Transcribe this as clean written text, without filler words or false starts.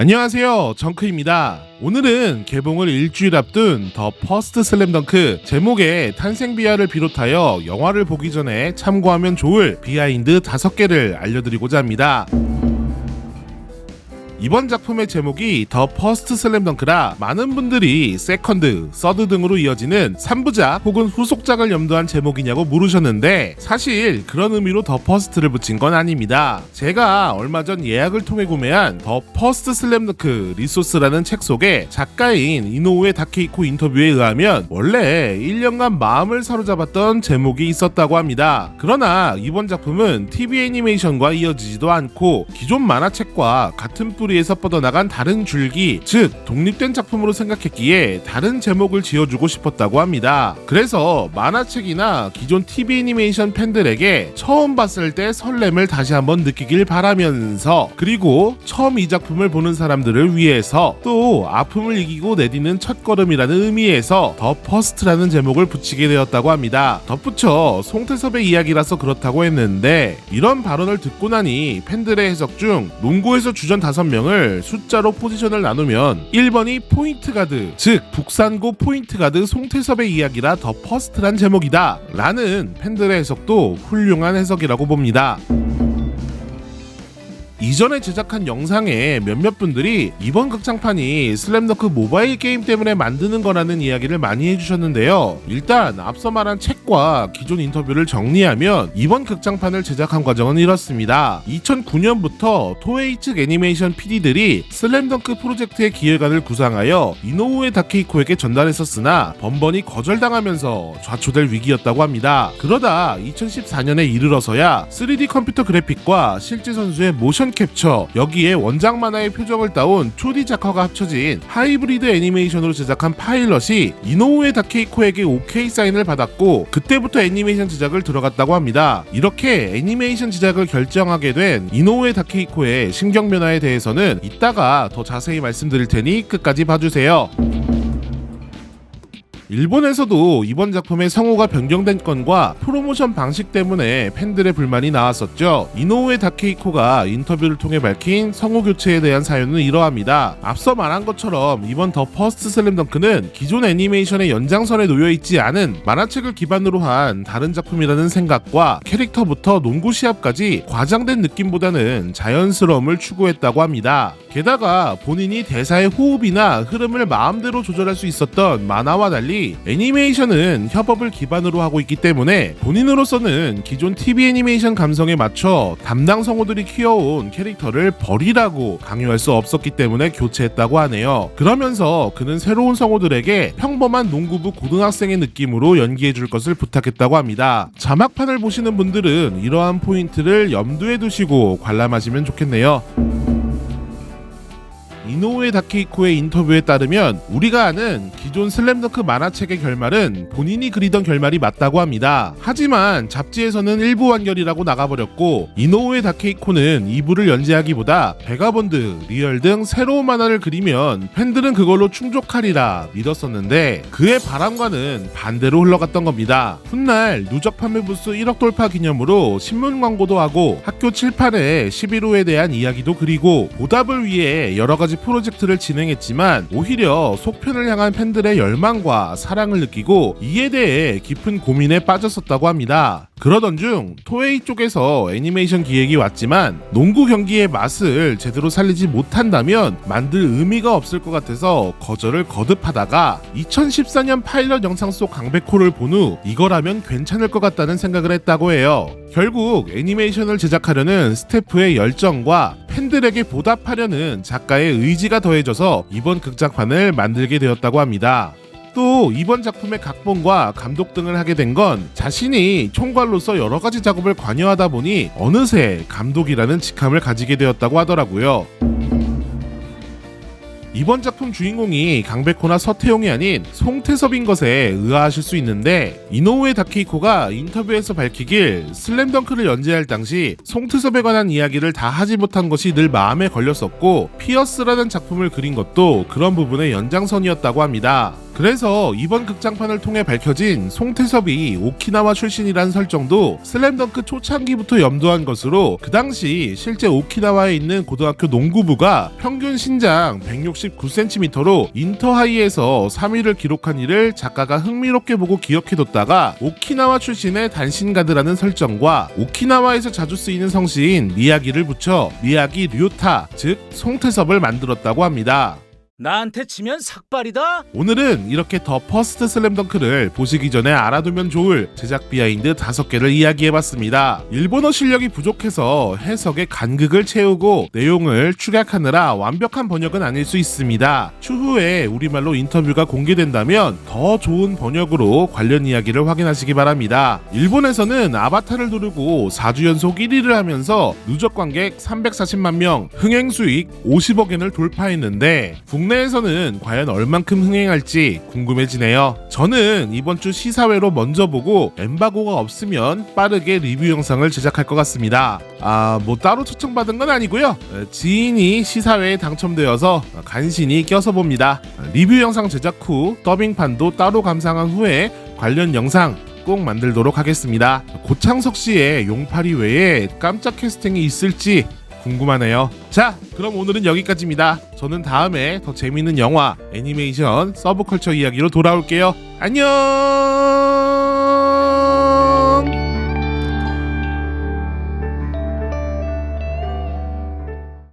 안녕하세요, 정크입니다. 오늘은 개봉을 일주일 앞둔 더 퍼스트 슬램덩크 제목의 탄생 비하를 비롯하여 영화를 보기 전에 참고하면 좋을 비하인드 5개를 알려드리고자 합니다. 이번 작품의 제목이 더 퍼스트 슬램덩크라 많은 분들이 세컨드, 서드 등으로 이어지는 3부작 혹은 후속작을 염두한 제목이냐고 물으셨는데 사실 그런 의미로 더 퍼스트를 붙인 건 아닙니다. 제가 얼마 전 예약을 통해 구매한 더 퍼스트 슬램덩크 리소스라는 책 속에 작가인 이노우에 다케이코 인터뷰에 의하면 원래 1년간 마음을 사로잡았던 제목이 있었다고 합니다. 그러나 이번 작품은 TV 애니메이션과 이어지지도 않고 기존 만화책과 같은 뿌리에서 뻗어나간 다른 줄기, 즉 독립된 작품으로 생각했기에 다른 제목을 지어주고 싶었다고 합니다. 그래서 만화책이나 기존 TV 애니메이션 팬들에게 처음 봤을 때 설렘을 다시 한번 느끼길 바라면서, 그리고 처음 이 작품을 보는 사람들을 위해서 또 아픔을 이기고 내딛는 첫걸음이라는 의미에서 더 퍼스트라는 제목을 붙이게 되었다고 합니다. 덧붙여 송태섭의 이야기라서 그렇다고 했는데, 이런 발언을 듣고 나니 팬들의 해석 중 농구에서 주전 5명을 숫자로 포지션을 나누면 1번이 포인트 가드, 즉 북산고 포인트 가드 송태섭의 이야기라 더 퍼스트란 제목이다 라는 팬들의 해석도 훌륭한 해석이라고 봅니다. 이전에 제작한 영상에 몇몇 분들이 이번 극장판이 슬램덩크 모바일 게임 때문에 만드는 거라는 이야기를 많이 해주셨는데요. 일단 앞서 말한 책과 기존 인터뷰를 정리하면 이번 극장판을 제작한 과정은 이렇습니다. 2009년부터 토에이 측 애니메이션 PD들이 슬램덩크 프로젝트의 기획안을 구상하여 이노우에 다케이코에게 전달했었으나 번번이 거절당하면서 좌초될 위기였다고 합니다. 그러다 2014년에 이르러서야 3D 컴퓨터 그래픽과 실제 선수의 모션 캡처, 여기에 원작 만화의 표정을 따온 2D 작화가 합쳐진 하이브리드 애니메이션으로 제작한 파일럿이 이노우에 다케이코에게 OK 사인을 받았고, 그때부터 애니메이션 제작을 들어갔다고 합니다. 이렇게 애니메이션 제작을 결정하게 된 이노우에 다케이코의 심경 변화에 대해서는 이따가 더 자세히 말씀드릴 테니 끝까지 봐주세요. 일본에서도 이번 작품의 성우가 변경된 건과 프로모션 방식 때문에 팬들의 불만이 나왔었죠. 이노우에 다케이코가 인터뷰를 통해 밝힌 성우 교체에 대한 사연은 이러합니다. 앞서 말한 것처럼 이번 더 퍼스트 슬램덩크는 기존 애니메이션의 연장선에 놓여있지 않은 만화책을 기반으로 한 다른 작품이라는 생각과 캐릭터부터 농구 시합까지 과장된 느낌보다는 자연스러움을 추구했다고 합니다. 게다가 본인이 대사의 호흡이나 흐름을 마음대로 조절할 수 있었던 만화와 달리 애니메이션은 협업을 기반으로 하고 있기 때문에 본인으로서는 기존 TV 애니메이션 감성에 맞춰 담당 성우들이 키워온 캐릭터를 버리라고 강요할 수 없었기 때문에 교체했다고 하네요. 그러면서 그는 새로운 성우들에게 평범한 농구부 고등학생의 느낌으로 연기해줄 것을 부탁했다고 합니다. 자막판을 보시는 분들은 이러한 포인트를 염두에 두시고 관람하시면 좋겠네요. 이노우에 다케이코의 인터뷰에 따르면 우리가 아는 기존 슬램덩크 만화책의 결말은 본인이 그리던 결말이 맞다고 합니다. 하지만 잡지에서는 일부 완결이라고 나가버렸고, 이노우에 다케이코는 2부를 연재하기보다 베가본드, 리얼 등 새로운 만화를 그리면 팬들은 그걸로 충족하리라 믿었었는데 그의 바람과는 반대로 흘러갔던 겁니다. 훗날 누적 판매 부수 1억 돌파 기념으로 신문 광고도 하고 학교 칠판에 11호에 대한 이야기도 그리고 보답을 위해 여러가지 프로젝트를 진행했지만 오히려 속편을 향한 팬들의 열망과 사랑을 느끼고 이에 대해 깊은 고민에 빠졌었다고 합니다. 그러던 중 토에이 쪽에서 애니메이션 기획이 왔지만 농구 경기의 맛을 제대로 살리지 못한다면 만들 의미가 없을 것 같아서 거절을 거듭하다가 2014년 파일럿 영상 속 강백호를 본 후 이거라면 괜찮을 것 같다는 생각을 했다고 해요. 결국 애니메이션을 제작하려는 스태프의 열정과 팬들에게 보답하려는 작가의 의지가 더해져서 이번 극장판을 만들게 되었다고 합니다. 또 이번 작품의 각본과 감독 등을 하게 된 건 자신이 총괄로서 여러가지 작업을 관여하다 보니 어느새 감독이라는 직함을 가지게 되었다고 하더라고요. 이번 작품 작품 주인공이 강백호나 서태용이 아닌 송태섭인 것에 의아하실 수 있는데, 이노우에 다케이코가 인터뷰에서 밝히길 슬램덩크를 연재할 당시 송태섭에 관한 이야기를 다 하지 못한 것이 늘 마음에 걸렸었고, 피어스라는 작품을 그린 것도 그런 부분의 연장선이었다고 합니다. 그래서 이번 극장판을 통해 밝혀진 송태섭이 오키나와 출신이란 설정도 슬램덩크 초창기부터 염두한 것으로, 그 당시 실제 오키나와에 있는 고등학교 농구부가 평균 신장 169cm로 인터하이에서 3위를 기록한 일을 작가가 흥미롭게 보고 기억해뒀다가 오키나와 출신의 단신가드라는 설정과 오키나와에서 자주 쓰이는 성씨인 미야기를 붙여 미야기 류타, 즉 송태섭을 만들었다고 합니다. 나한테 치면 삭발이다? 오늘은 이렇게 더 퍼스트 슬램덩크를 보시기 전에 알아두면 좋을 제작 비하인드 5개를 이야기해봤습니다. 일본어 실력이 부족해서 해석에 간극을 채우고 내용을 축약하느라 완벽한 번역은 아닐 수 있습니다. 추후에 우리말로 인터뷰가 공개된다면 더 좋은 번역으로 관련 이야기를 확인하시기 바랍니다. 일본에서는 아바타를 누르고 4주 연속 1위를 하면서 누적 관객 340만 명, 흥행 수익 50억엔을 돌파했는데, 국내에서는 과연 얼만큼 흥행할지 궁금해지네요. 저는 이번 주 시사회로 먼저 보고 엠바고가 없으면 빠르게 리뷰 영상을 제작할 것 같습니다. 뭐 따로 초청받은 건 아니고요. 지인이 시사회에 당첨되어서 간신히 껴서 봅니다. 리뷰 영상 제작 후 더빙판도 따로 감상한 후에 관련 영상 꼭 만들도록 하겠습니다. 고창석 씨의 용팔이 외에 깜짝 캐스팅이 있을지 궁금하네요. 자, 그럼 오늘은 여기까지입니다. 저는 다음에 더 재미있는 영화, 애니메이션, 서브컬처 이야기로 돌아올게요. 안녕!